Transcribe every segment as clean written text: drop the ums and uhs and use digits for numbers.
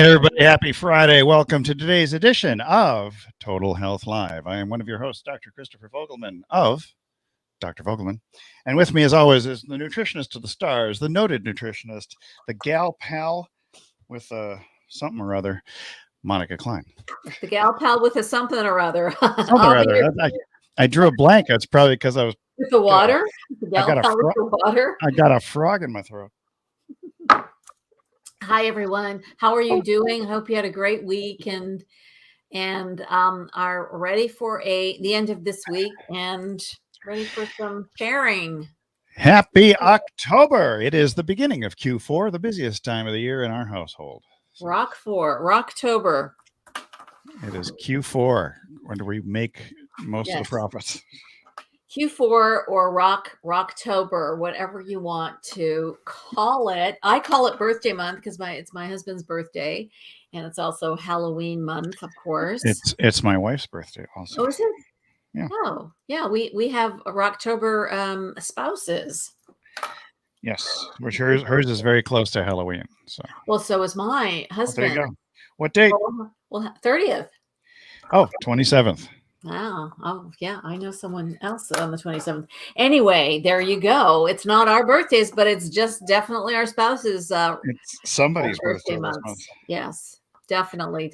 Everybody, happy Friday. Welcome to today's edition of Total Health Live. I am one of your hosts, Dr. Christopher Vogelmann of Dr. Vogelmann. And with me, as always, is the nutritionist to the stars, the noted nutritionist, the gal pal with something or other, Monika Klein. The gal pal with a something or other. Something or other. I drew a blank. It's probably because I was... With the water? The gal pal with the water? I got a frog in my throat. Hi, everyone. How are you doing? Hope you had a great week and are ready for the end of this week and ready for some sharing. Happy October. It is the beginning of Q4, the busiest time of the year in our household. Rocktober. It is Q4 when we make most of the profits. Q4 or Rocktober, whatever you want to call it. I call it birthday month because it's my husband's birthday, and it's also Halloween month, of course. It's my wife's birthday also. Oh, is it? Yeah. Oh, yeah. We have Rocktober spouses. Yes, which hers is very close to Halloween. So is my husband. There you go. What date? Well, 30th. Oh, 27th. Wow. Oh, yeah. I know someone else on the 27th. Anyway, there you go. It's not our birthdays, but it's just definitely our spouses. It's somebody's birthday month. Yes, definitely.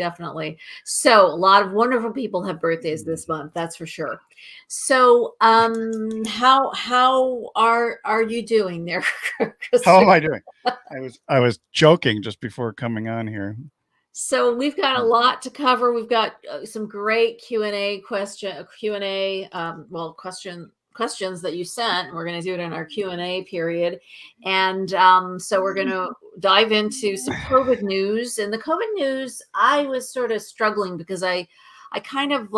So a lot of wonderful people have birthdays this month. That's for sure. So how are you doing there? How am I doing? I was joking just before coming on here. So we've got a lot to cover. We've got some great questions that you sent. We're going to do it in our Q&A period. And so we're going to dive into some COVID news. And the COVID news, I was sort of struggling because I kind of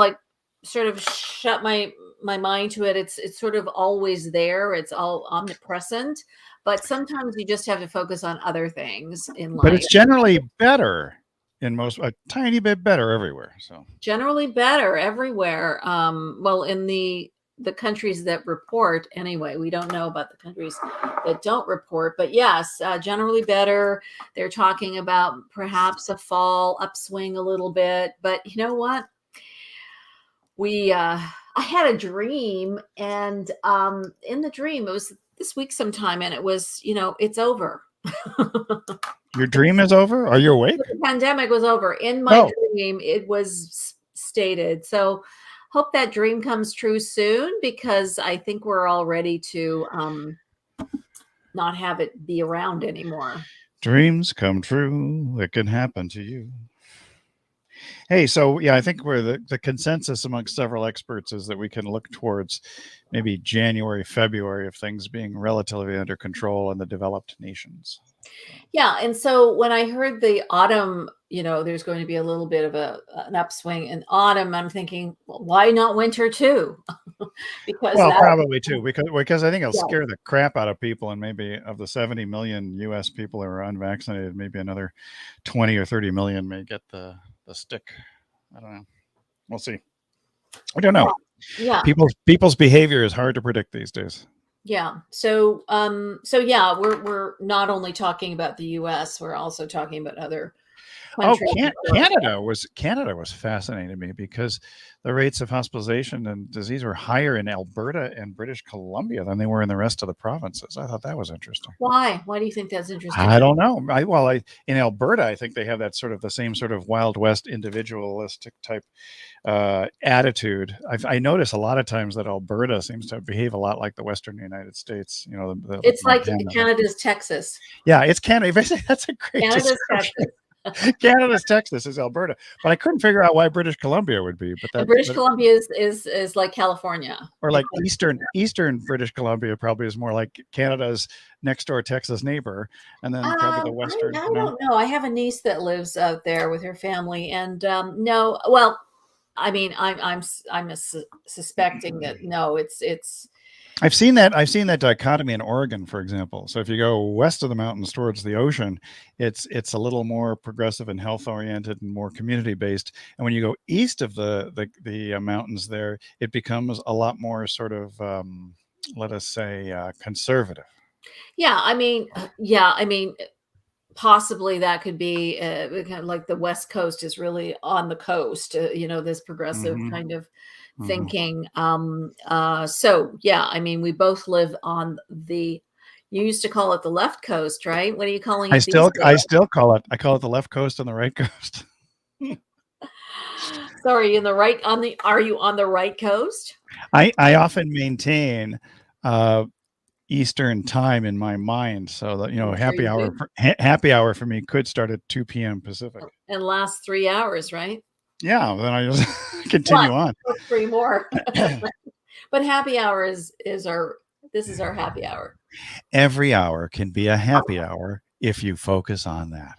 sort of shut my mind to it. It's sort of always there. It's all omnipresent. But sometimes you just have to focus on other things in life. But it's generally better. A tiny bit better everywhere. So generally better everywhere. Well, in the countries that report anyway, we don't know about the countries that don't report, but yes, generally better. They're talking about perhaps a fall upswing a little bit, but you know what? I had a dream, and in the dream, it was this week sometime, and it was, it's over. Your dream is over? Are you awake? The pandemic was over. In my dream, it was stated. So hope that dream comes true soon, because I think we're all ready to not have it be around anymore. Dreams come true. It can happen to you. Hey, so yeah, I think where the consensus amongst several experts is that we can look towards maybe January, February of things being relatively under control in the developed nations. Yeah. And so when I heard the autumn, there's going to be a little bit of an upswing in autumn, I'm thinking, well, why not winter too? Probably too, because I think it'll scare the crap out of people. And maybe of the 70 million US people who are unvaccinated, maybe another 20 or 30 million may get the stick. I don't know. We'll see. I don't know. Yeah. People's behavior is hard to predict these days. Yeah. So yeah, we're not only talking about the US, we're also talking about other countries. Canada was fascinating to me because the rates of hospitalization and disease were higher in Alberta and British Columbia than they were in the rest of the provinces. I thought that was interesting. Why? Why do you think that's interesting? I don't know. In Alberta, I think they have that the same sort of Wild West individualistic type attitude. I notice a lot of times that Alberta seems to behave a lot like the Western United States. It's like Canada's Texas. Yeah, it's Canada. That's a great Canada's Texas. Canada's Texas is Alberta, but I couldn't figure out why British Columbia would be. But British Columbia is like California, or like Eastern British Columbia probably is more like Canada's next door Texas neighbor, and then probably the Western. I don't know. I have a niece that lives out there with her family, and no. Well, I mean, I'm suspecting that no, it's. I've seen that dichotomy in Oregon, for example. So if you go west of the mountains towards the ocean, it's a little more progressive and health oriented and more community based. And when you go east of the mountains there, it becomes a lot more sort of, let us say, conservative. Yeah, I mean, possibly that could be kind of like the West Coast is really on the coast, this progressive Mhm. kind of Mhm. thinking. So yeah, I mean, we both live on you used to call it the left coast, right? What are you calling I it these still days? I call it the left coast and the right coast. So are you are you on the right coast? I often maintain Eastern time in my mind, so that I'm sure you do. happy hour for me could start at 2 p.m. Pacific. And last 3 hours, right? Yeah, then I just Plus, continue on. plus three more. But happy hour is our this is our happy hour. Every hour can be a happy hour if you focus on that.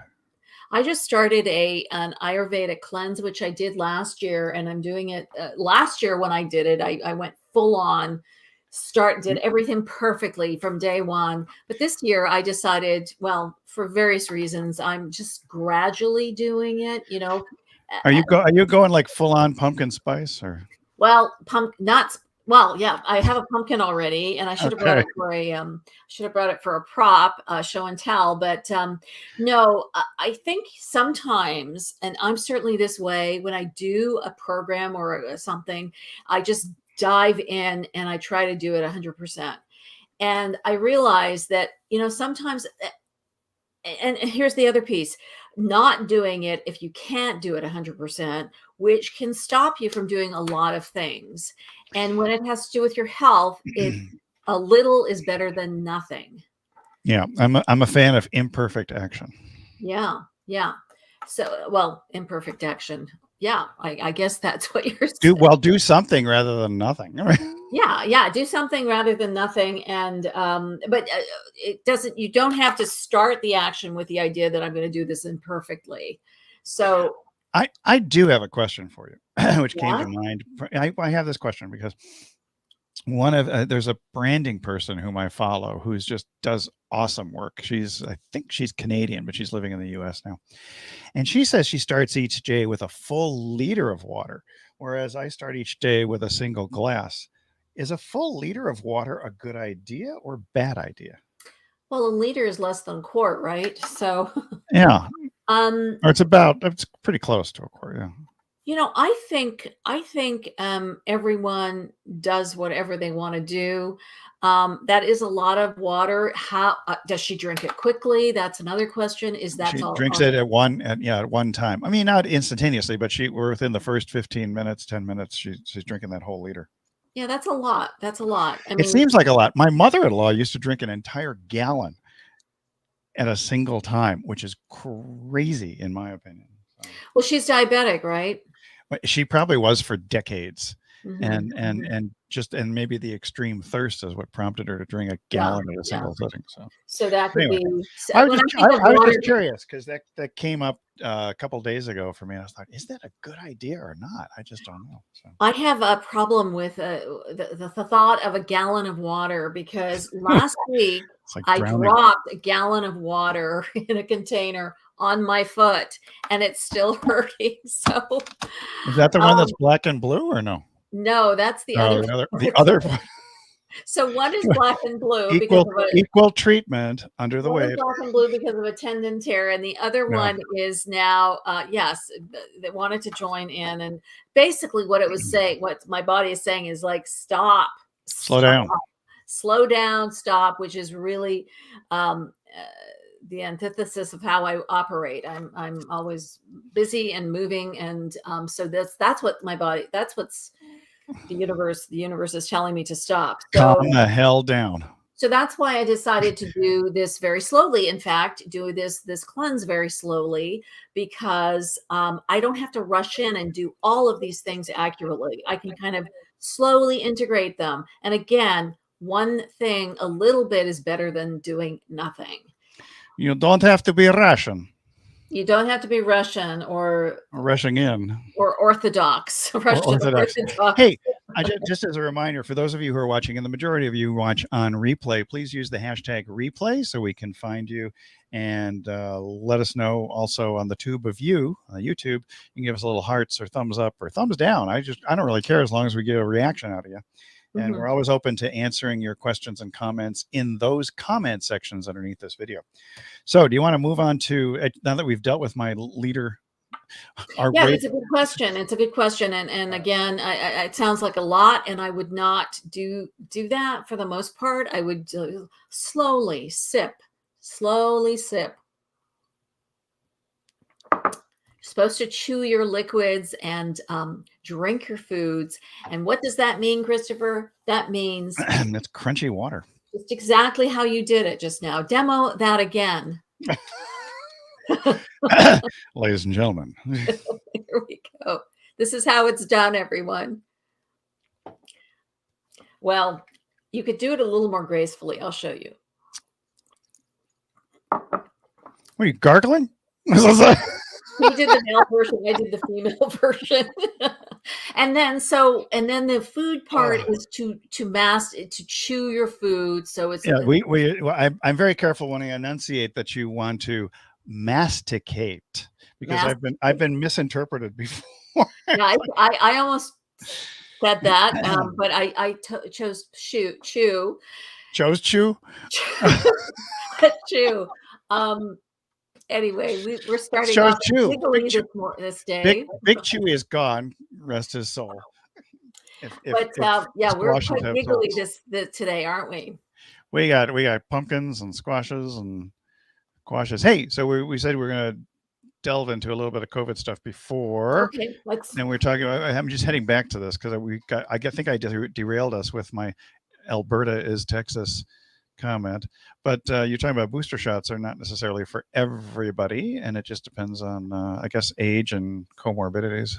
I just started an Ayurvedic cleanse, which I did last year, and I'm doing it last year. When I did it, I went full on, did everything perfectly from day one. But this year I decided, well, for various reasons, I'm just gradually doing it, Are you going like full on pumpkin spice or? Well, nuts. Well, yeah, I have a pumpkin already, and I should have brought Okay. it for a prop, show and tell. But no, I think sometimes, and I'm certainly this way when I do a program or something, I just dive in and I try to do it 100%. And I realize that sometimes, and here's the other piece, not doing it if you can't do it 100%, which can stop you from doing a lot of things. And when it has to do with your health, a little is better than nothing. Yeah, I'm a fan of imperfect action. Yeah, yeah. So, well, imperfect action. Yeah, I guess that's what you're Do saying. do something rather than nothing. Yeah, do something rather than nothing. And but it doesn't. You don't have to start the action with the idea that I'm going to do this imperfectly. So I do have a question for you, which came yeah. to mind. I have this question because there's a branding person whom I follow who's just does awesome work. I think she's Canadian, but she's living in the U.S. now. And she says she starts each day with a full liter of water, whereas I start each day with a single glass. Is a full liter of water a good idea or bad idea? Well, a liter is less than a quart, right? So, Yeah, um, or it's pretty close to a quart. Yeah. I think everyone does whatever they want to do. That is a lot of water. How does she drink it quickly? That's another question. Is that's She all? drinks it at one time. I mean, not instantaneously, but we're within the first 15 minutes, 10 minutes, she's drinking that whole liter. Yeah, that's a lot. That's a lot. I It mean, seems like a lot. My mother-in-law used to drink an entire gallon at a single time, which is crazy in my opinion. So, well, she's diabetic, right? but she probably was for decades. Hmm. And maybe the extreme thirst is what prompted her to drink a Yeah, gallon at a yeah. single sitting. So So that could anyway, be when I think of I was water. just curious because that came up a couple days ago for me. I was like, is that a good idea or not? I just don't know. So I have a problem with the thought of a gallon of water because last week it's like I drowning. dropped a gallon of water in a container on my foot and it's still hurting. So, Is that the one um, that's black and blue or no? no, that's the No, other the foot. other So one is black and blue because equal of a equal treatment under the one is weight. black and blue because of a tendon tear, and the other Yeah. one is now, yes, they wanted to join in. And basically, what it was saying, what my body is saying is like, Slow stop, down. slow down, stop, which is really the antithesis of how I operate. I'm always busy and moving, and so that's what my body. That's what's the universe. The universe is telling me to stop. Calm So the hell down. so that's why I decided to do this very slowly. In fact, do this cleanse very slowly because I don't have to rush in and do all of these things accurately. I can kind of slowly integrate them. And again, one thing, a little bit is better than doing nothing. You don't have to be Russian You don't have to be Russian or rushing in Orthodox, or Russian Orthodox. Orthodox. Hey, just as a reminder, for those of you who are watching, and the majority of you watch on replay, please use the hashtag replay so we can find you and let us know also on the tube of you, YouTube. You can give us a little hearts or thumbs up or thumbs down. I don't really care as long as we get a reaction out of you. And we're always open to answering your questions and comments in those comment sections underneath this video. So do you want to move on to, now that we've dealt with my leader? Yeah, it's a good question. It's a good question. And again, it sounds like a lot, and I would not do that for the most part. I would slowly sip. You're supposed to chew your liquids and drink your foods. And what does that mean, Christopher? That means that's crunchy water. Just exactly how you did it just now. Demo that again. Ladies and gentlemen. Here we go. This is how it's done, everyone. Well, you could do it a little more gracefully. I'll show you. Are you gargling? He did the male version. I did the female version. and then the food part is to chew your food. So it's I'm very careful when I enunciate that you want to masticate, because I've been misinterpreted before. Yeah, I almost said that, but I chose chew. Chose chew. Chew. Anyway, we're starting Chose off chew. this day. Big Chewy is gone. Rest his soul. We're quite giggly this today, aren't we? We got pumpkins and squashes. Hey, so we said we're going to delve into a little bit of COVID stuff before. Okay, and we're talking about. I'm just heading back to this because I think I derailed us with my Alberta is Texas comment, but you're talking about booster shots are not necessarily for everybody, and it just depends on I guess age and comorbidities.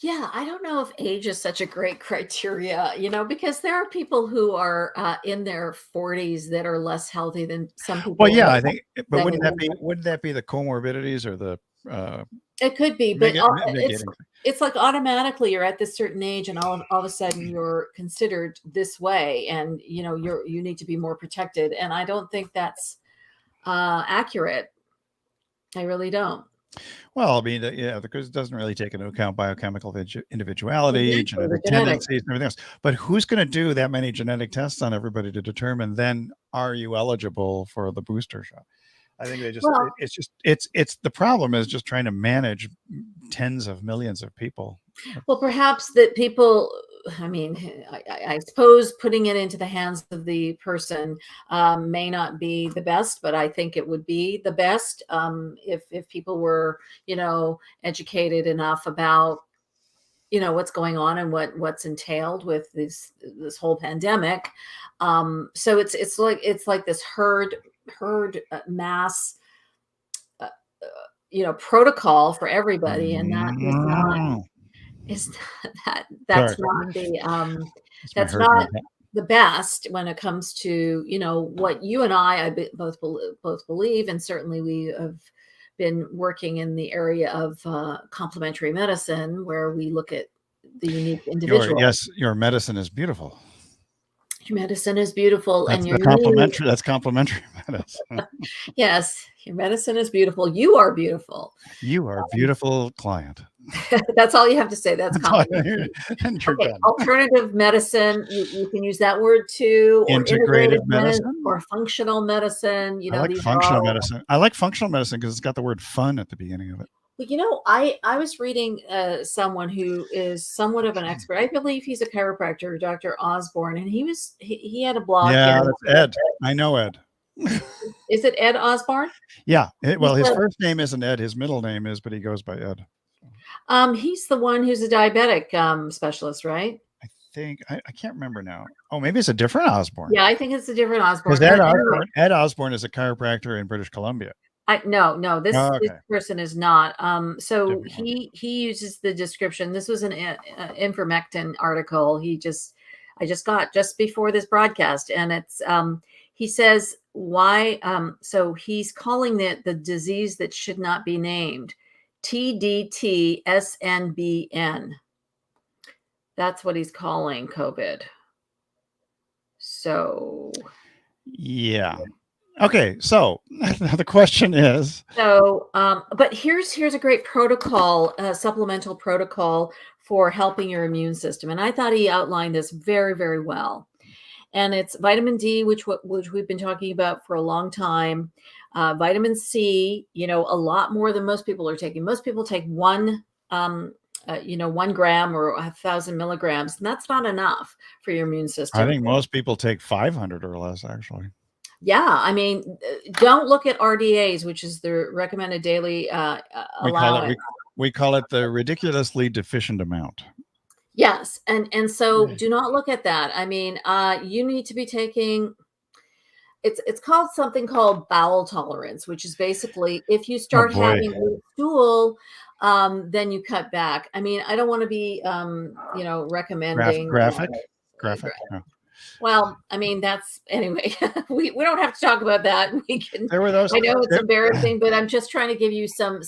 Yeah, I don't know if age is such a great criteria, because there are people who are in their 40s that are less healthy than some people. Well, yeah, I think, but wouldn't that be the comorbidities or the it could be, but it's like automatically you're at this certain age, and all of a sudden you're considered this way, and you need to be more protected. And I don't think that's accurate. I really don't. Well, I mean, because it doesn't really take into account biochemical individuality, genetic tendencies, and everything else. But who's going to do that many genetic tests on everybody to determine then are you eligible for the booster shot? I think it's the problem is just trying to manage tens of millions of people. Well, perhaps that people, I mean, I suppose putting it into the hands of the person may not be the best, but I think it would be the best if people were, educated enough about, what's going on and what's entailed with this whole pandemic. So it's like this herd mass protocol for everybody, and that is not that's not the best when it comes to what you and I both believe, and certainly we have been working in the area of complementary medicine, where we look at the unique individual. Your medicine is beautiful. Your medicine is beautiful, that's and complementary. That's complementary medicine. Yes, your medicine is beautiful. You are beautiful. You are a beautiful client. That's all you have to say. That's complimentary. And you're done. Alternative medicine. You can use that word too. Or integrative medicine or functional medicine. I like functional medicine. I like functional medicine because it's got the word fun at the beginning of it. Well, I was reading someone who is somewhat of an expert. I believe he's a chiropractor, Dr. Osborne, and he had a blog. Yeah, that's Ed. I know Ed. Is it Ed Osborne? Yeah. His first name isn't Ed. His middle name is, but he goes by Ed. He's the one who's a diabetic specialist, right? I think I can't remember now. Oh, maybe it's a different Osborne. Yeah, I think it's a different Osborne. Because Ed Osborne is a chiropractor in British Columbia. No, this person is not. So he uses the description. This was an Ivermectin article. I just got just before this broadcast, and it's he says why. So he's calling it the disease that should not be named, TDT-SNBN. That's what he's calling COVID. So yeah. Okay, so the question is. So, but here's a great protocol, supplemental protocol for helping your immune system. And I thought he outlined this very, very well. And it's vitamin D, which we've been talking about for a long time. Vitamin C, a lot more than most people are taking. Most people take 1 gram or 1,000 milligrams, and that's not enough for your immune system. I think most people take 500 or less, actually. Yeah, I mean, don't look at RDAs, which is the recommended daily allowance. We call it the ridiculously deficient amount. Yes, and so do not look at that. I mean, you need to be taking. It's called something called bowel tolerance, which is basically if you start having stool, then you cut back. I mean, I don't want to be, recommending graphic. No. Well, I mean, that's anyway. we don't have to talk about that. We can. There were those. I know it's embarrassing, but I'm just trying to give you some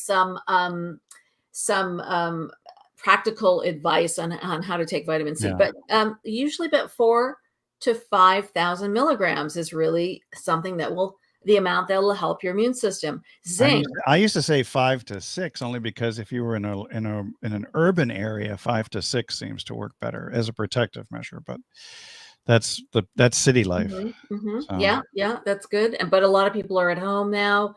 practical advice on how to take vitamin C. Yeah. But usually about 4,000 to 5,000 milligrams is really something the amount that will help your immune system. Zinc. I used to say 5 to 6 only because if you were in an urban area, 5 to 6 seems to work better as a protective measure. But that's city life. Mm-hmm, mm-hmm. So. Yeah, that's good. But a lot of people are at home now.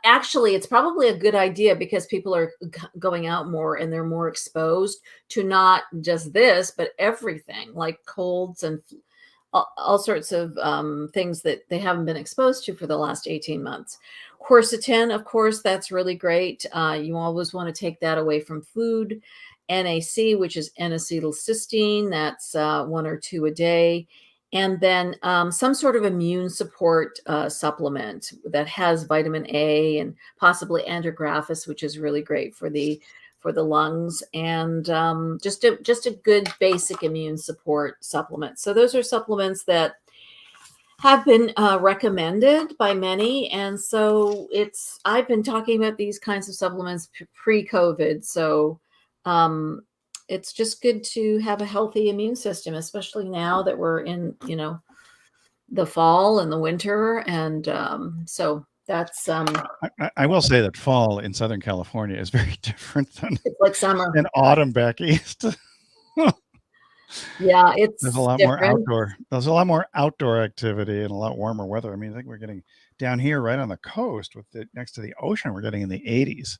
Actually, it's probably a good idea because people are going out more and they're more exposed to not just this, but everything like colds and all sorts of things that they haven't been exposed to for the last 18 months. Quercetin, of course, that's really great. You always want to take that away from food. NAC, which is N-acetylcysteine, that's 1 or 2 a day. And then some sort of immune support supplement that has vitamin A and possibly andrographis, which is really great for the lungs, and just a good basic immune support supplement. So those are supplements that have been recommended by many, and so I've been talking about these kinds of supplements pre-COVID. So it's just good to have a healthy immune system, especially now that we're in, the fall and the winter. And so that's I will say that fall in Southern California is very different than it's like summer and autumn back east. Yeah, there's a lot more outdoor. There's a lot more outdoor activity and a lot warmer weather. I mean, I think we're getting down here right on the coast next to the ocean. We're getting in the 80s,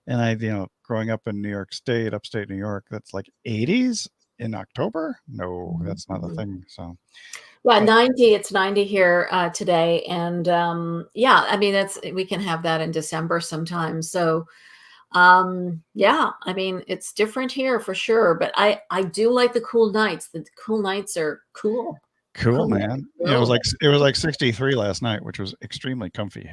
and growing up in New York State, upstate New York, that's like 80s in October. No, that's not a thing. So. Yeah, 90. It's 90 here today, and I mean we can have that in December sometimes. So. Yeah, I mean, it's different here for sure, but I do like the cool nights. The cool nights are cool. Cool, man. Yeah, it was like 63 last night, which was extremely comfy.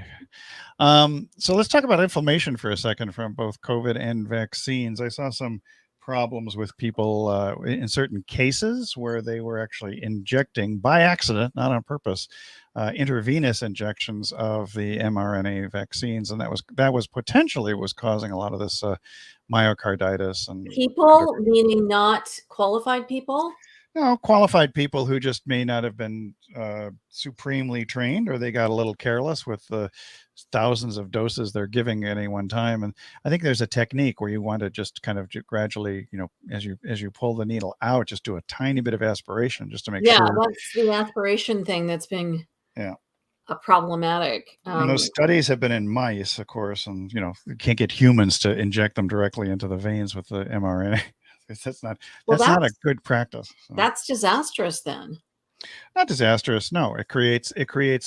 So let's talk about inflammation for a second from both COVID and vaccines. I saw some problems with people in certain cases where they were actually injecting by accident, not on purpose, intravenous injections of the mRNA vaccines, and that was potentially causing a lot of this myocarditis. And people, meaning not qualified people. No, qualified people who just may not have been supremely trained, or they got a little careless with the thousands of doses they're giving at any one time. And I think there's a technique where you want to just kind of gradually, as you pull the needle out, just do a tiny bit of aspiration just to make sure. Yeah, that's the aspiration thing that's being problematic. And those studies have been in mice, of course, and you can't get humans to inject them directly into the veins with the mRNA. That's not a good practice. So. That's disastrous then. Not disastrous. No, it creates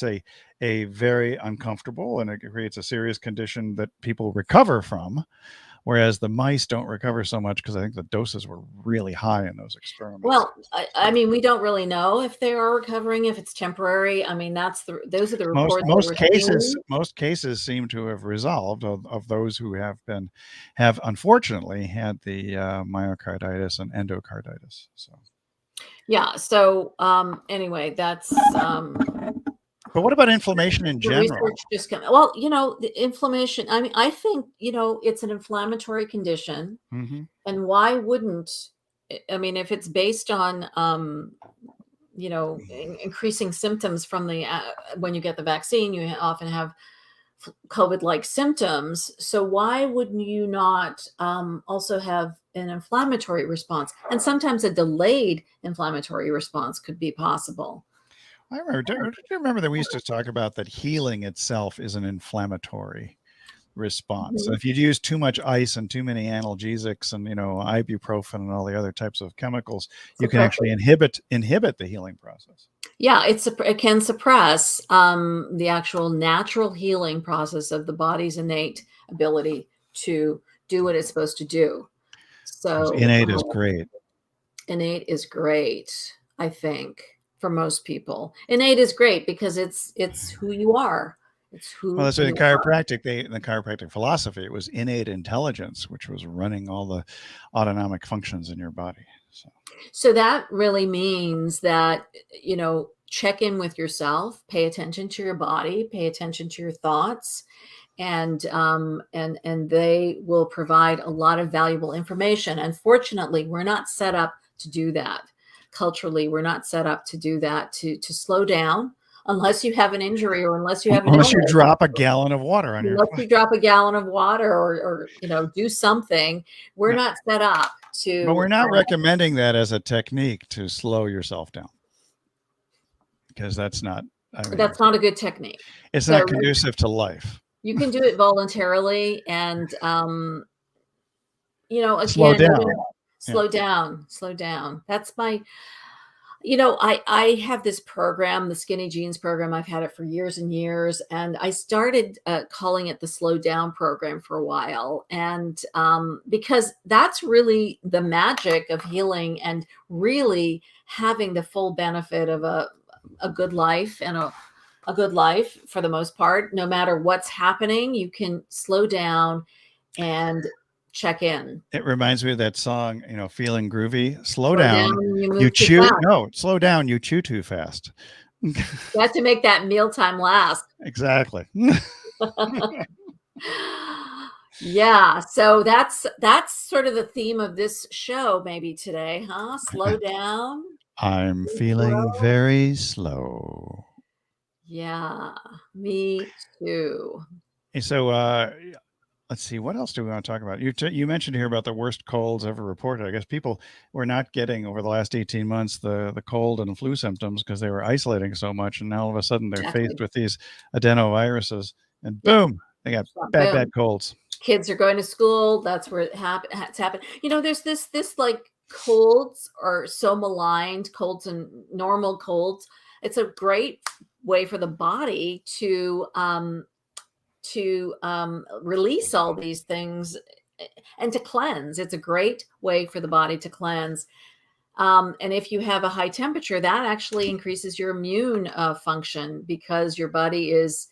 a very uncomfortable, and it creates a serious condition that people recover from, whereas the mice don't recover so much because I think the doses were really high in those experiments. Well, I mean, we don't really know if they are recovering, if it's temporary. I mean, those are the reports. Most cases seem to have resolved of those who have unfortunately had the myocarditis and endocarditis. So. Yeah. So anyway, that's. But what about inflammation in general? Research just the inflammation. I mean, I think it's an inflammatory condition, and why wouldn't? I mean, if it's based on increasing symptoms from the when you get the vaccine, you often have COVID-like symptoms. So why would you not also have an inflammatory response? And sometimes a delayed inflammatory response could be possible. I remember. Do you remember that we used to talk about that healing itself is an inflammatory response? Mhm. If you use too much ice and too many analgesics and ibuprofen and all the other types of chemicals, you can actually inhibit the healing process. Yeah, it can suppress the actual natural healing process of the body's innate ability to do what it's supposed to do. So Innate is great. Innate is great, I think, for most people. Innate is great because it's who you are. It's who. Well, that's in you chiropractic. In the chiropractic philosophy, it was innate intelligence, which was running all the autonomic functions in your body. So that really means that, check in with yourself, pay attention to your body, pay attention to your thoughts, and they will provide a lot of valuable information. Unfortunately, we're not set up to do that. Culturally, we're not set up to do that, to slow down, unless you have an injury or unless you have unless you drop a gallon of water on unless you drop a gallon of water or do something. We're not set up to. But we're not recommending that as a technique to slow yourself down, because that's not a good technique. It's not conducive to life. You can do it voluntarily, and again, slow down. That's my. I have this program, the Skinny Jeans program. I've had it for years and years. And I started calling it the Slow Down program for a while. And because that's really the magic of healing and really having the full benefit of a good life and a good life for the most part. No matter what's happening, you can slow down and check in. It reminds me of that song, Feeling Groovy. Slow down, you chew. No, slow down, you chew too fast. You have to make that mealtime last. Exactly. Yeah, so that's sort of the theme of this show maybe today, huh? Slow down. I'm feeling very slow. Yeah, me too. So let's see, what else do we want to talk about? You mentioned here about the worst colds ever reported. I guess people were not getting over the last 18 months the cold and flu symptoms because they were isolating so much, and now all of a sudden they're faced with these adenoviruses, and boom, they got bad colds. Kids are going to school. That's where it's happened. There's this like colds are so maligned, colds and normal colds. It's a great way for the body to release all these things and to cleanse. It's a great way for the body to cleanse. And if you have a high temperature, that actually increases your immune function because your body is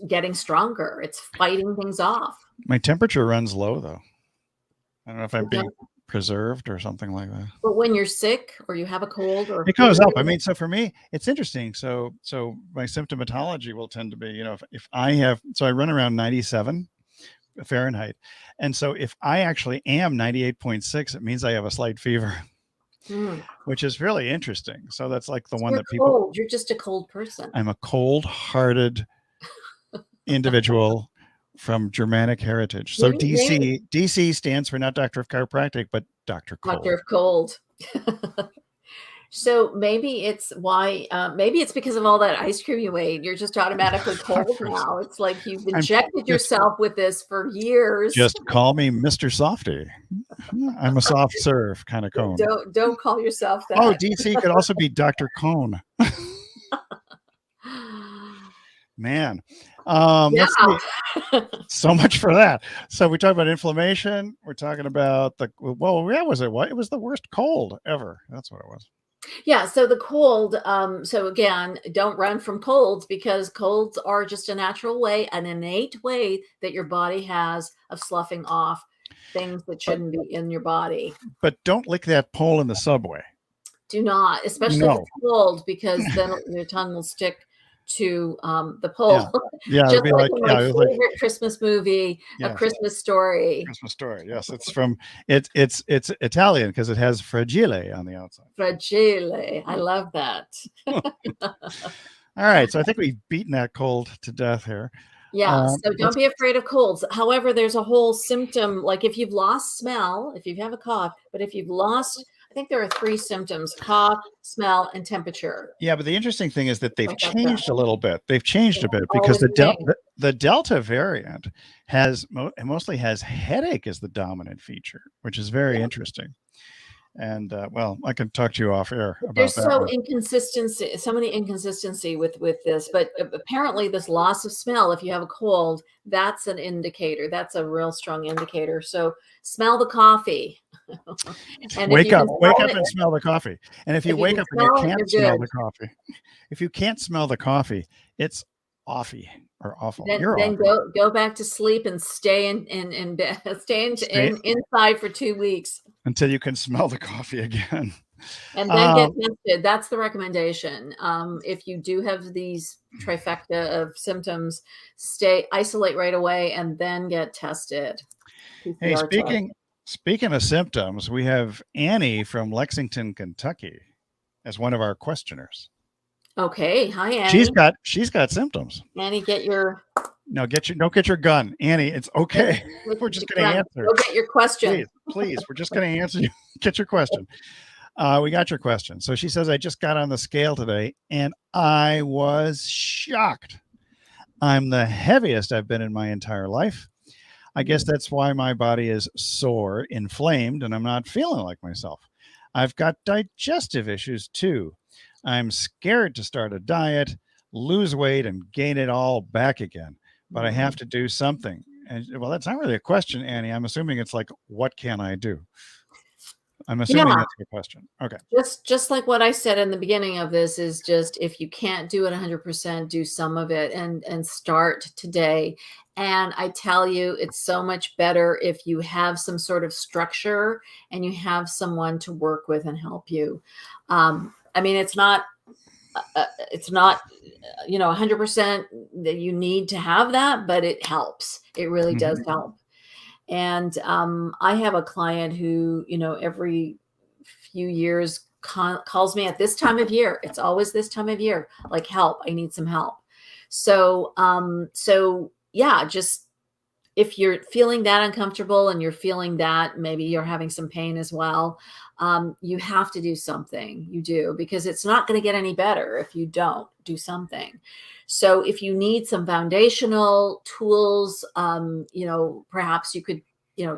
getting stronger. It's fighting things off. My temperature runs low, though. I don't know if I'm being preserved or something like that. But when you're sick or you have a cold, or it goes up. I mean, so for me, it's interesting. So my symptomatology will tend to be, if I have, so I run around 97 Fahrenheit. And so if I actually am 98.6, it means I have a slight fever, which is really interesting. So that's like the one that people. You're just a cold person. I'm a cold-hearted individual from Germanic heritage. So DC stands for not Doctor of Chiropractic, but Dr. Cold. Doctor of Cold. So maybe it's because of all that ice cream you ate. You're just automatically cold now. It's like you've injected yourself with this for years. Just call me Mr. Softy. I'm a soft serve kind of cone. Don't call yourself that. Oh, DC could also be Dr. Cone. Man. Let's see. So much for that. So we talked about inflammation. We're talking about it was the worst cold ever. That's what it was. Yeah. So the cold. So again, don't run from colds, because colds are just a natural way, an innate way that your body has of sloughing off things that shouldn't be in your body. But don't lick that pole in the subway. Do not, especially if it's cold, because then your tongue will stick to the pole. Yeah, just it'd be like my favorite Christmas movie, A Christmas Story. Christmas Story. Yes, it's Italian because it has fragile on the outside. Fragile. I love that. All right, so I think we've beaten that cold to death here. Yeah, so don't be afraid of colds. However, there's a whole symptom, like if you've lost smell, if you have a cough, but if you've lost, I think there are 3 symptoms: cough, smell, and temperature. Yeah, but the interesting thing is that they've Like that's changed a little bit. They've changed a bit because always a thing. the Delta variant has mostly has headache as the dominant feature, which is very interesting. And well, I can talk to you off air about There's that so one. inconsistency, so many inconsistency with this, but apparently this loss of smell, if you have a cold, that's an indicator. That's a real strong indicator. So smell the coffee. And Wake up it, and smell the coffee. And if you if you wake can up and you smell it, can't you're smell good. the coffee, if you can't smell the coffee, it's offy or awful. Then You're go back to sleep and stay in bed, stay inside for 2 weeks until you can smell the coffee again. and then get tested. That's the recommendation. If you do have these trifecta of symptoms, isolate right away and then get tested. Hey, PCR speaking of symptoms, we have Annie from Lexington, Kentucky, as one of our questioners. Okay, hi Annie. She's got symptoms. Annie, don't get your gun, Annie. It's okay. We're just going to answer. Go get your question. Please. We're just going to answer you. Get your question. We got your question. So she says, I just got on the scale today and I was shocked. I'm the heaviest I've been in my entire life. I guess that's why my body is sore, inflamed, and I'm not feeling like myself. I've got digestive issues too. I'm scared to start a diet, lose weight, and gain it all back again. But I have to do something. And well, that's not really a question, Annie. I'm assuming it's like, what can I do? I'm assuming that's your question. Okay. Just like what I said in the beginning of this is just, if you can't do it 100%, do some of it and start today. And I tell you, it's so much better if you have some sort of structure and you have someone to work with and help you. I mean, it's not 100% that you need to have that, but it helps. It really does help. And I have a client who, every few years calls me at this time of year. It's always this time of year, like, help, I need some help. So yeah, just if you're feeling that uncomfortable and you're feeling that maybe you're having some pain as well, you have to do something. You do, because it's not going to get any better if you don't do something. So if you need some foundational tools, perhaps you could,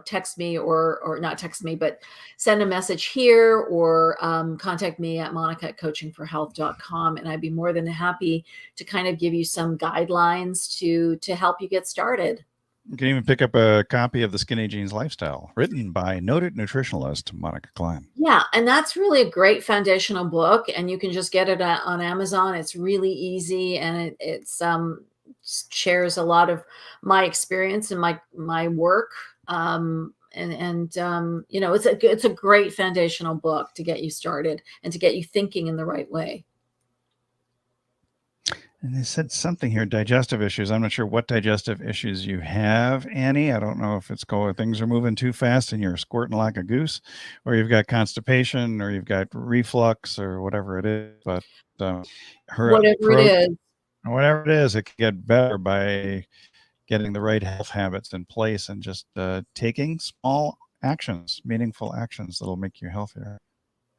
text me or not text me, but send a message here or contact me at monica@coachingforhealth.com. And I'd be more than happy to kind of give you some guidelines to help you get started. You can even pick up a copy of The Skinny Jeans Lifestyle, written by noted nutritionalist Monika Klein. Yeah, and that's really a great foundational book, and you can just get it on Amazon. It's really easy, and it shares a lot of my experience and my work. It's a great foundational book to get you started and to get you thinking in the right way. And they said something here, digestive issues. I'm not sure what digestive issues you have, Annie. I don't know if it's things are moving too fast and you're squirting like a goose, or you've got constipation, or you've got reflux, or whatever it is. But whatever it is, it can get better by getting the right health habits in place and just taking small actions, meaningful actions that'll make you healthier.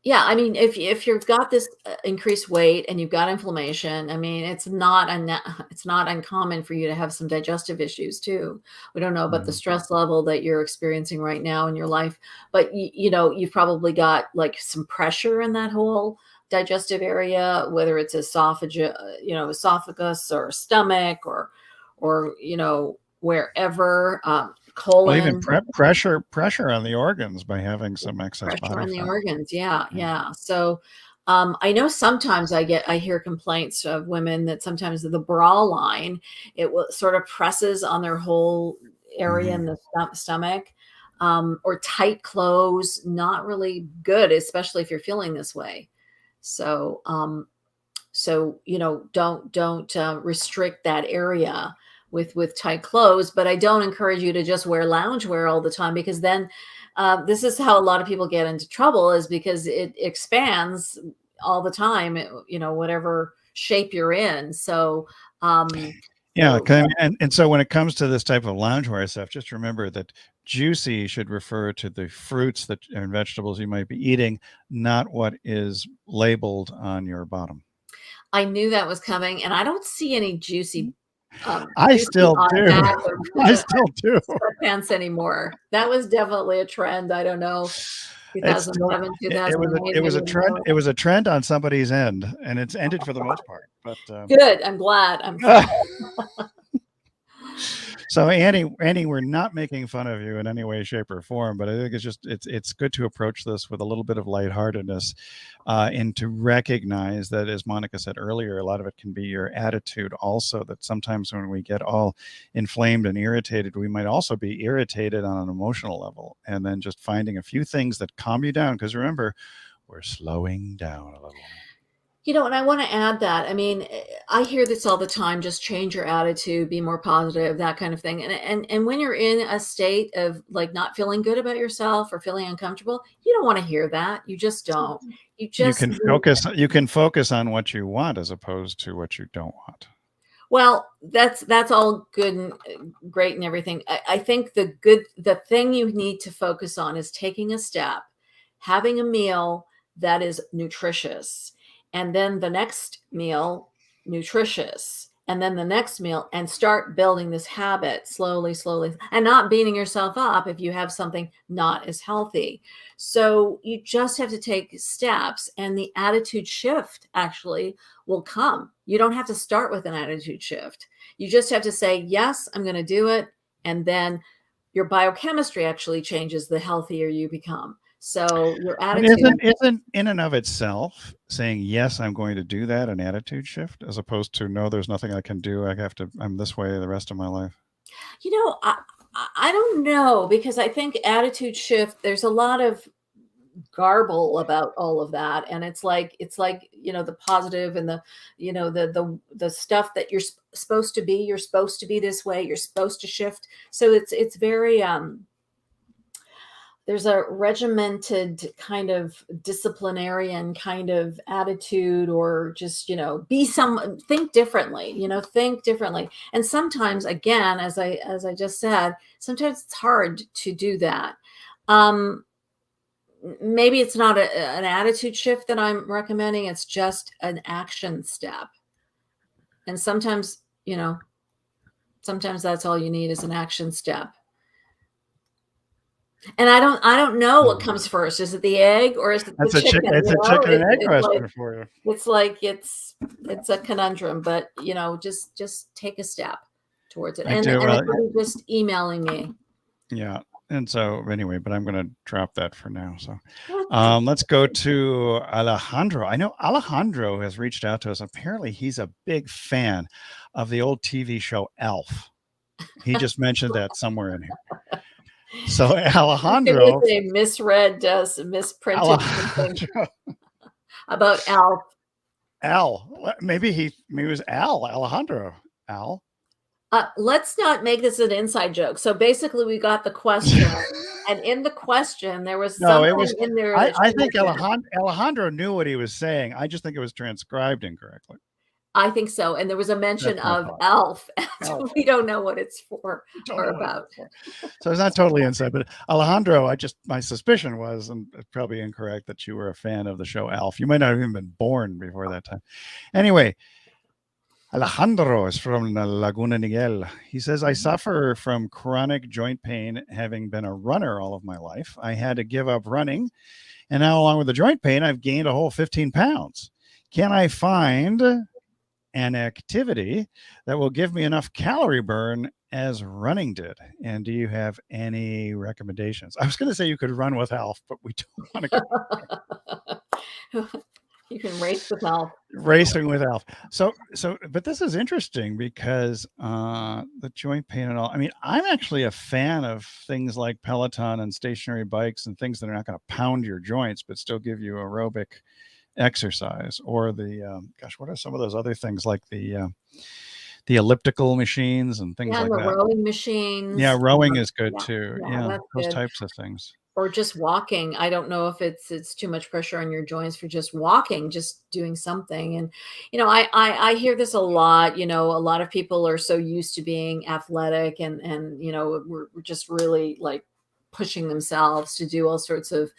Yeah, I mean, if you've got this increased weight and you've got inflammation, I mean, it's not uncommon for you to have some digestive issues too. We don't know about the stress level that you're experiencing right now in your life, but you've probably got like some pressure in that whole digestive area, whether it's esophagus or stomach or wherever. Colon. Well, even pressure on the organs by having some excess body Pressure on the fat. organs. Yeah. So I know sometimes I hear complaints of women that sometimes the bra line, it sort of presses on their whole area in the stomach, or tight clothes, not really good, especially if you're feeling this way. So don't restrict that area with tight clothes, but I don't encourage you to just wear loungewear all the time, because then this is how a lot of people get into trouble, is because it expands all the time, whatever shape you're in. So Yeah, So, and so when it comes to this type of loungewear stuff, just remember that juicy should refer to the fruits that and vegetables you might be eating, not what is labeled on your bottom. I knew that was coming, and I don't see any juicy I juicy still on do. bags or I still do. sweatpants anymore. That was definitely a trend. I don't know, It's still 2007, it was 2008, it was maybe a trend. more. It was a trend on somebody's end, and it's ended for the most part. But Good. I'm glad. I'm glad. so Annie, we're not making fun of you in any way, shape, or form, but I think it's good to approach this with a little bit of lightheartedness, and to recognize that, as Monica said earlier, a lot of it can be your attitude. Also, that sometimes when we get all inflamed and irritated, we might also be irritated on an emotional level, and then just finding a few things that calm you down. Because remember, we're slowing down a little. And I want to add that. I mean, I hear this all the time, just change your attitude, be more positive, that kind of thing. And when you're in a state of like not feeling good about yourself or feeling uncomfortable, you don't want to hear that. You just don't. You can focus on what you want as opposed to what you don't want. Well, that's all good and great and everything. I think the thing you need to focus on is taking a step, having a meal that is nutritious, and then the next meal nutritious, and then the next meal, and start building this habit slowly, and not beating yourself up if you have something not as healthy. So you just have to take steps, and the attitude shift actually will come. You don't have to start with an attitude shift. You just have to say, yes, I'm going to do it. And then your biochemistry actually changes the healthier you become. So your attitude isn't in and of itself saying, yes, I'm going to do that, an attitude shift, as opposed to, no, there's nothing I can do. I'm this way the rest of my life. I don't know, because I think attitude shift, there's a lot of garble about all of that, and it's like the positive and the stuff that you're supposed to be this way, you're supposed to shift. So it's very there's a regimented kind of disciplinarian kind of attitude, or just think differently. And sometimes, again, as I just said, sometimes it's hard to do that. Maybe it's not an attitude shift that I'm recommending. It's just an action step. And sometimes that's all you need is an action step. And I don't know what comes first. Is it the egg or is it the chicken? It's a chicken and egg question for you. It's like it's a conundrum, but just take a step towards it. And just emailing me. Yeah. And so anyway, but I'm going to drop that for now. So let's go to Alejandro. I know Alejandro has reached out to us. Apparently he's a big fan of the old TV show Elf. He just mentioned that somewhere in here. So Alejandro, they misprinted something about Al. Maybe he was Alejandro. Al. Let's not make this an inside joke. So basically, we got the question, and in the question, there was something in there. I think Alejandro knew what he was saying. I just think it was transcribed incorrectly. I think so. And there was a mention of Elf. We don't know what it's for or about. So it's not totally inside, but Alejandro, my suspicion was, and it's probably incorrect, that you were a fan of the show Elf. You might not have even been born before that time. Anyway, Alejandro is from Laguna Niguel. He says, I suffer from chronic joint pain, having been a runner all of my life. I had to give up running, and now along with the joint pain, I've gained a whole 15 pounds. Can I find an activity that will give me enough calorie burn as running did? And do you have any recommendations? I was going to say you could run with Alf, but we don't want to. You can race with Alf. Racing with Alf. So, but this is interesting because the joint pain and all. I mean, I'm actually a fan of things like Peloton and stationary bikes and things that are not going to pound your joints, but still give you aerobic exercise. Or the what are some of those other things like the elliptical machines and things like that? Rowing machines. Yeah, rowing is good too. Yeah, those types of things. or just walking. I don't know if it's too much pressure on your joints for just walking, just doing something. And I hear this a lot. A lot of people are so used to being athletic, and we're just really like pushing themselves to do all sorts of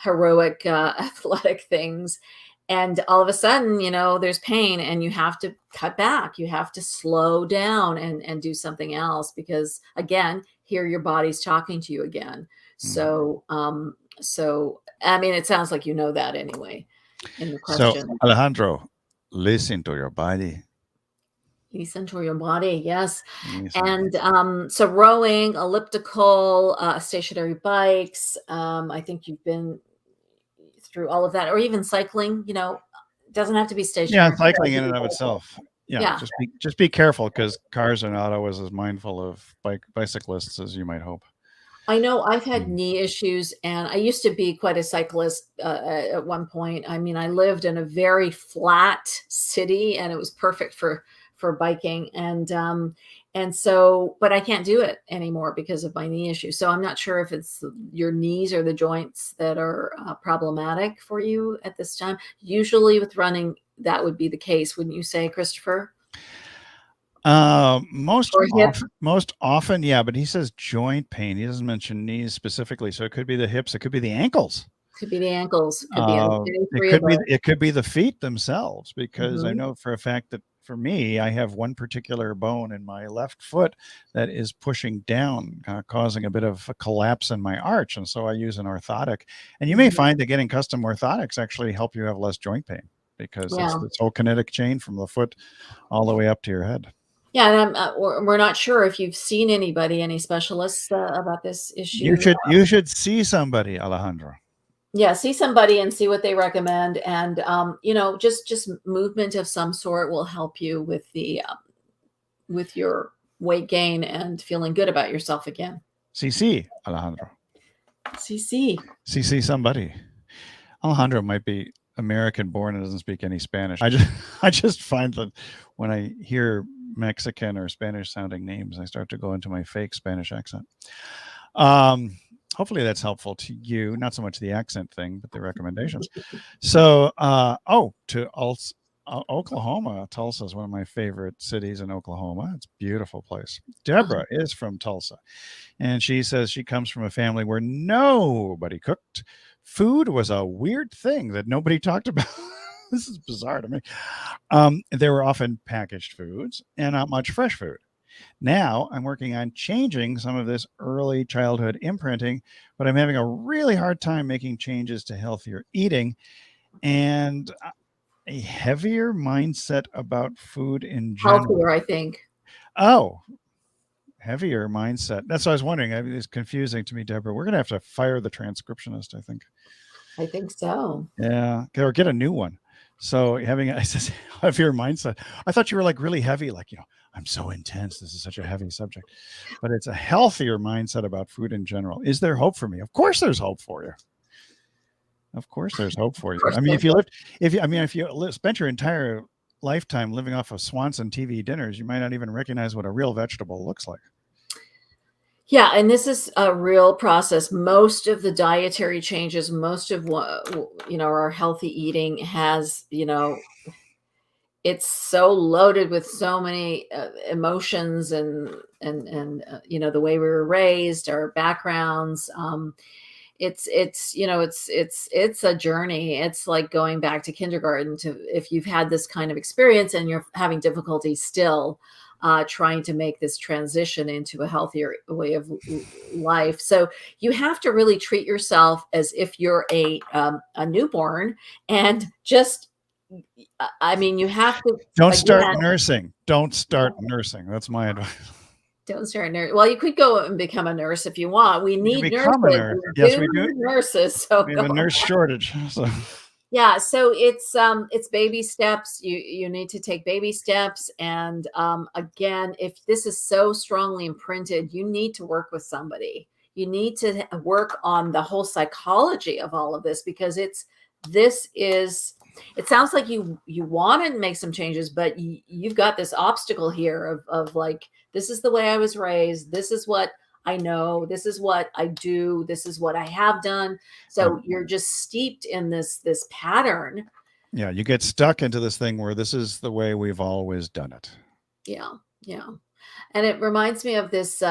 heroic athletic things. And all of a sudden, there's pain, and you have to cut back. You have to slow down and do something else, because again, here your body's talking to you again. So, I mean, it sounds like that anyway in the question. So, Alejandro, listen to your body. Listen to your body, yes. Listen. And so rowing, elliptical, stationary bikes. I think you've been through all of that, or even cycling. Doesn't have to be stationary. Yeah, cycling in and of itself. Yeah. Just be careful, because cars are not always as mindful of bicyclists as you might hope. I know I've had knee issues, and I used to be quite a cyclist at one point. I mean, I lived in a very flat city, and it was perfect for biking. And so, but I can't do it anymore because of my knee issue. So I'm not sure if it's your knees or the joints that are problematic for you at this time. Usually with running, that would be the case, wouldn't you say, Christopher? Most often, yeah, but he says joint pain. He doesn't mention knees specifically, so it could be the hips, it could be the ankles. Could be the ankles. It could be the feet themselves, because I know for a fact that for me, I have one particular bone in my left foot that is pushing down, causing a bit of a collapse in my arch, and so I use an orthotic. And you may find that getting custom orthotics actually help you have less joint pain, because it's this whole kinetic chain from the foot all the way up to your head. Yeah, and we're not sure if you've seen any specialists about this issue. You should see somebody, Alejandro. Yeah, see somebody and see what they recommend, and just movement of some sort will help you with with your weight gain and feeling good about yourself again. See, Alejandro. See somebody. Alejandro might be American born and doesn't speak any Spanish. I just find that when I hear Mexican or Spanish sounding names, I start to go into my fake Spanish accent. Hopefully that's helpful to you. Not so much the accent thing, but the recommendations. So, to Oklahoma. Tulsa is one of my favorite cities in Oklahoma. It's a beautiful place. Deborah is from Tulsa, and she says she comes from a family where nobody cooked. Food was a weird thing that nobody talked about. This is bizarre to me. There were often packaged foods and not much fresh food. Now I'm working on changing some of this early childhood imprinting, but I'm having a really hard time making changes to healthier eating and a heavier mindset about food in general. Healthier, I think. Oh, heavier mindset. That's what I was wondering. It's confusing to me, Deborah. We're going to have to fire the transcriptionist, I think. I think so. Yeah, or get a new one. So having a heavier mindset. I thought you were like really heavy, like, I'm so intense. This is such a heavy subject, but it's a healthier mindset about food in general. Is there hope for me? Of course there's hope for you. Of course there's hope for you. I mean, if you spent your entire lifetime living off of Swanson TV dinners, you might not even recognize what a real vegetable looks like. Yeah, and this is a real process. Most of the dietary changes, most of what our healthy eating has, it's so loaded with so many emotions and the way we were raised, our backgrounds. It's a journey. It's like going back to kindergarten if you've had this kind of experience and you're having difficulty still trying to make this transition into a healthier way of life. So you have to really treat yourself as if you're a newborn, and just, I mean, you have to. Don't start nursing. Don't start nursing. That's my advice. Don't start nursing. Well, you could go and become a nurse if you want. We need nurses. Yes, we do. Nurses. So we have a nurse shortage. So. Yeah, so it's baby steps. You need to take baby steps, and again, if this is so strongly imprinted, you need to work with somebody. You need to work on the whole psychology of all of this, because it sounds like you want to make some changes, but you've got this obstacle here of like, this is the way I was raised. This is what I know, this is what I do, this is what I have done. So you're just steeped in this pattern. Yeah, you get stuck into this thing where this is the way we've always done it. Yeah, yeah. And it reminds me of this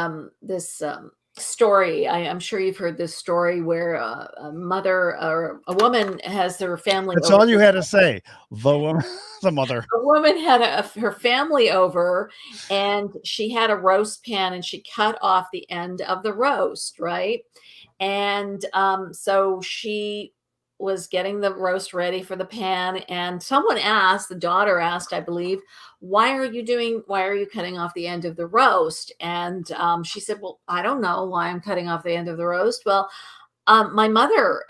story. I'm sure you've heard this story where a mother or a woman has her family. That's over. all you had to say. The woman, the mother. A woman had her family over, and she had a roast pan, and she cut off the end of the roast, right? And so she was getting the roast ready for the pan, and someone asked, the daughter asked, I believe, why are you cutting off the end of the roast? And she said, well, I don't know why I'm cutting off the end of the roast. Well, my mother,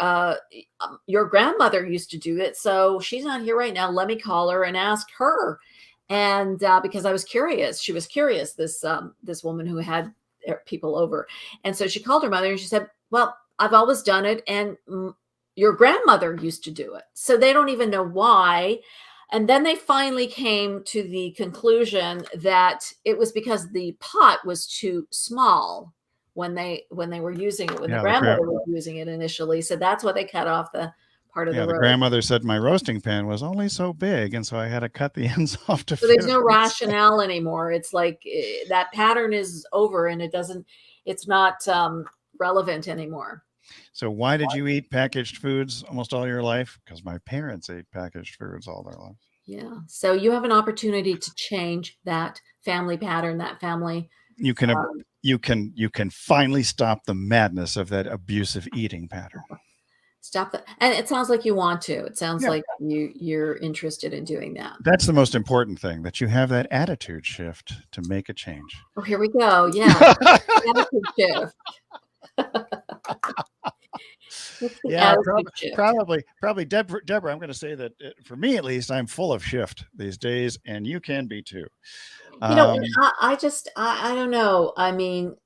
your grandmother used to do it, so she's not here right now. Let me call her and ask her. And because I was curious, she was curious, this woman who had people over. And so she called her mother and she said, well, I've always done it, and your grandmother used to do it. So they don't even know why. And then they finally came to the conclusion that it was because the pot was too small when they were using it, when the grandmother was using it initially. So that's why they cut off the part of the roast. The grandmother said my roasting pan was only so big, and so I had to cut the ends off to So there's no rationale anymore. It's like that pattern is over, and it's not relevant anymore. So why did you eat packaged foods almost all your life? Because my parents ate packaged foods all their life. Yeah. So you have an opportunity to change that family pattern, that family. You can finally stop the madness of that abusive eating pattern. Stop that. And it sounds like you want to. It sounds like you're interested in doing that. That's the most important thing, that you have that attitude shift to make a change. Oh, here we go. Yeah. Attitude shift. Yeah, probably Deborah, I'm going to say that for me, at least, I'm full of shift these days, and you can be too. I don't know. I mean,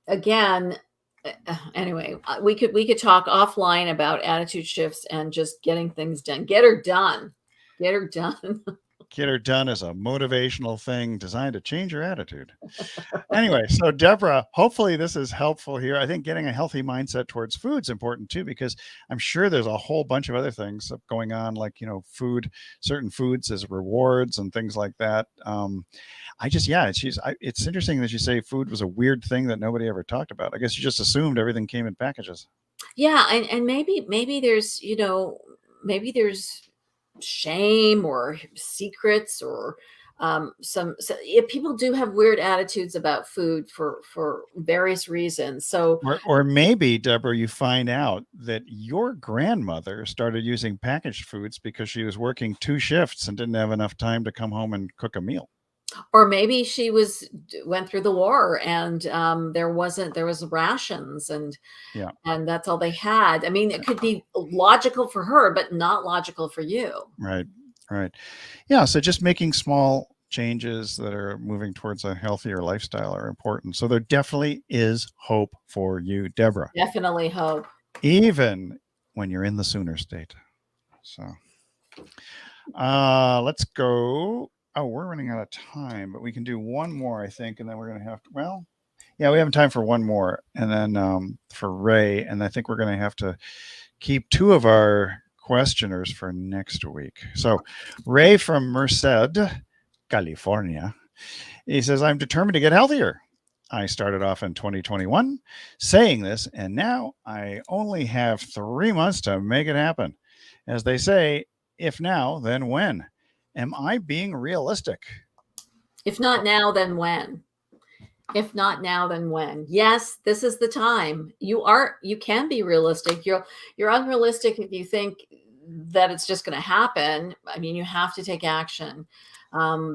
again, anyway, we could talk offline about attitude shifts and just getting things done. Get her done. Get her done. Get her done is a motivational thing designed to change your attitude. Anyway, so Deborah, hopefully this is helpful here. I think getting a healthy mindset towards food is important too, because I'm sure there's a whole bunch of other things going on, like, certain foods as rewards and things like that. It's interesting that you say food was a weird thing that nobody ever talked about. I guess you just assumed everything came in packages. Yeah. And maybe there's, maybe there's shame or secrets or people do have weird attitudes about food for various reasons. So or maybe, Deborah, you find out that your grandmother started using packaged foods because she was working 2 shifts and didn't have enough time to come home and cook a meal. Or maybe she went through the war, and there was rations, and that's all they had. I mean, it could be logical for her, but not logical for you. Right. Yeah. So just making small changes that are moving towards a healthier lifestyle are important. So there definitely is hope for you, Deborah. Definitely hope. Even when you're in the sooner state. So let's go. Oh, we're running out of time, but we can do one more, I think, and then we're going to have to, we have time for one more, and then for Ray, and I think we're going to have to keep 2 of our questioners for next week. So Ray from Merced, California, he says, I'm determined to get healthier. I started off in 2021 saying this, and now I only have 3 months to make it happen. As they say, if now, then when? Am I being realistic? If not now, then when? If not now, then when? Yes, this is the time. You can be realistic. You're unrealistic if you think that it's just going to happen. I mean, you have to take action.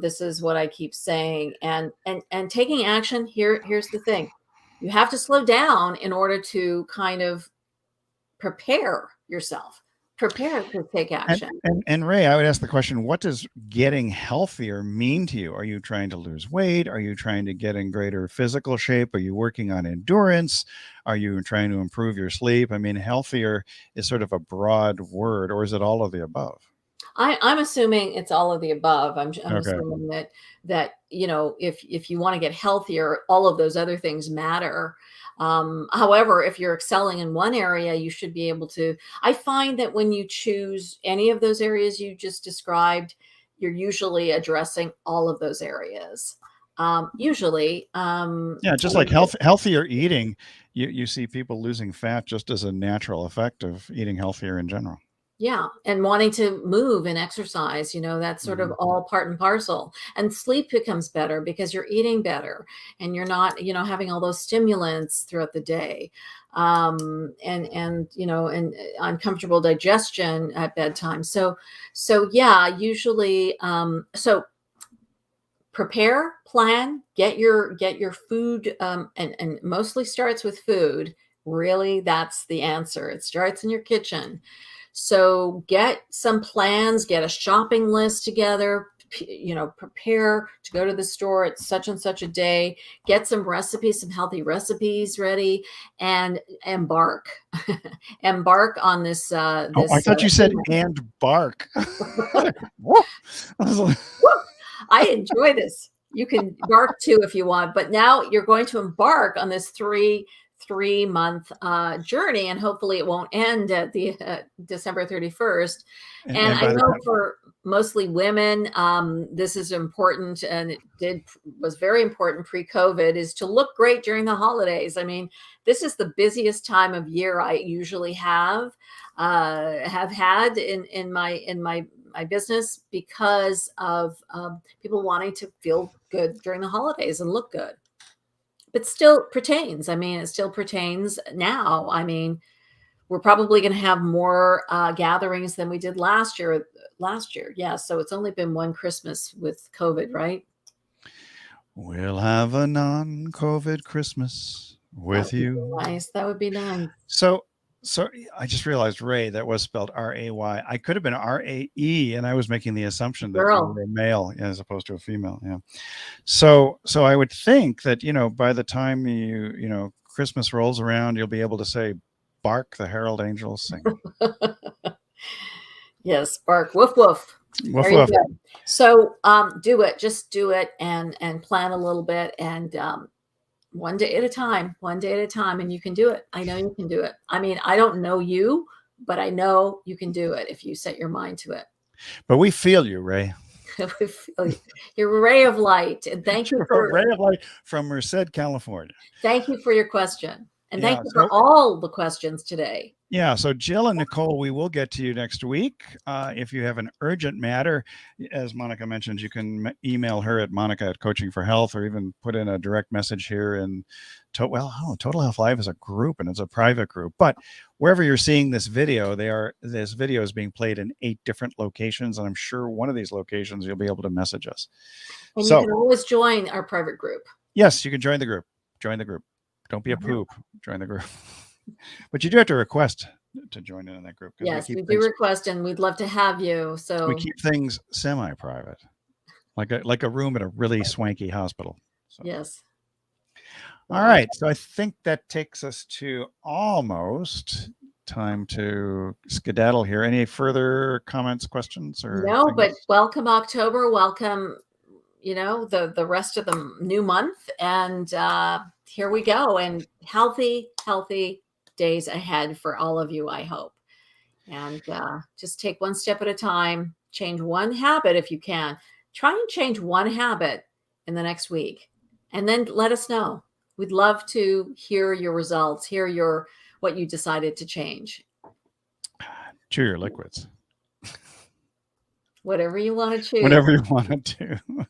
This is what I keep saying. And taking action, here's the thing. You have to slow down in order to kind of prepare yourself. Prepare to take action. And Ray, I would ask the question, what does getting healthier mean to you? Are you trying to lose weight? Are you trying to get in greater physical shape? Are you working on endurance? Are you trying to improve your sleep? I mean, healthier is sort of a broad word, or is it all of the above? I'm assuming it's all of the above. I'm Okay. assuming that if you want to get healthier, all of those other things matter. However, if you're excelling in one area, you should be able to. I find that when you choose any of those areas you just described, you're usually addressing all of those areas. Usually, Yeah, just like healthier eating, you see people losing fat just as a natural effect of eating healthier in general. yeah, and wanting to move and exercise, that's sort of all part and parcel. And sleep becomes better because you're eating better and you're not, having all those stimulants throughout the day. And uncomfortable digestion at bedtime. So yeah, usually, so prepare, plan, get your food, and mostly starts with food. Really, that's the answer. It starts in your kitchen. So get some plans, get a shopping list together, prepare to go to the store at such and such a day, get some recipes, some healthy recipes ready, and embark. Embark on this. Oh, I thought you said and bark. I enjoy this. You can bark too if you want, but now you're going to embark on this three-month journey, and hopefully it won't end at the December 31st. And I know for mostly women, this is important, and was very important pre-COVID, is to look great during the holidays. I mean, this is the busiest time of year I usually have had in my business because of people wanting to feel good during the holidays and look good. But still pertains. I mean, it still pertains now. I mean, we're probably going to have more gatherings than we did last year. Yeah. So it's only been one Christmas with COVID, right? We'll have a non-COVID Christmas with you. Nice. That would be nice. So I just realized, Ray, that was spelled R-A-Y. I could have been R-A-E, and I was making the assumption that you were a male as opposed to a female. Yeah. So I would think that, by the time Christmas rolls around, you'll be able to say, bark, the herald angels sing. Yes, bark, woof, woof. Woof, woof. So do it. Just do it and plan a little bit, and one day at a time, and you can do it. I know you can do it. I mean, I don't know you, but I know you can do it if you set your mind to it. But we feel you, Ray. We feel you. You're a ray of light. And thank you for a ray of light from Merced, California. Thank you for your question. And thank you for all the questions today. Yeah. So Jill and Nicole, we will get to you next week. If you have an urgent matter, as Monika mentioned, you can email her at monica@coachingforhealth, or even put in a direct message here. And Total Health Live is a group, and it's a private group. But wherever you're seeing this video, this video is being played in 8 different locations. And I'm sure one of these locations you'll be able to message us. And you can always join our private group. Yes, you can join the group. Join the group. Don't be a poop. Join the group. But you do have to request to join in that group. Yes, we do request, and we'd love to have you. So we keep things semi-private, like a room at a really swanky hospital. So. Yes. All right. So I think that takes us to almost time to skedaddle here. Any further comments, questions, or no? But welcome October. Welcome, the rest of the new month, and here we go. And healthy days ahead for all of you, I hope. And just take one step at a time. Change one habit if you can. Try and change one habit in the next week, and then let us know. We'd love to hear your results, hear what you decided to change. Chew your liquids. Whatever you want to choose. Whatever you want to do.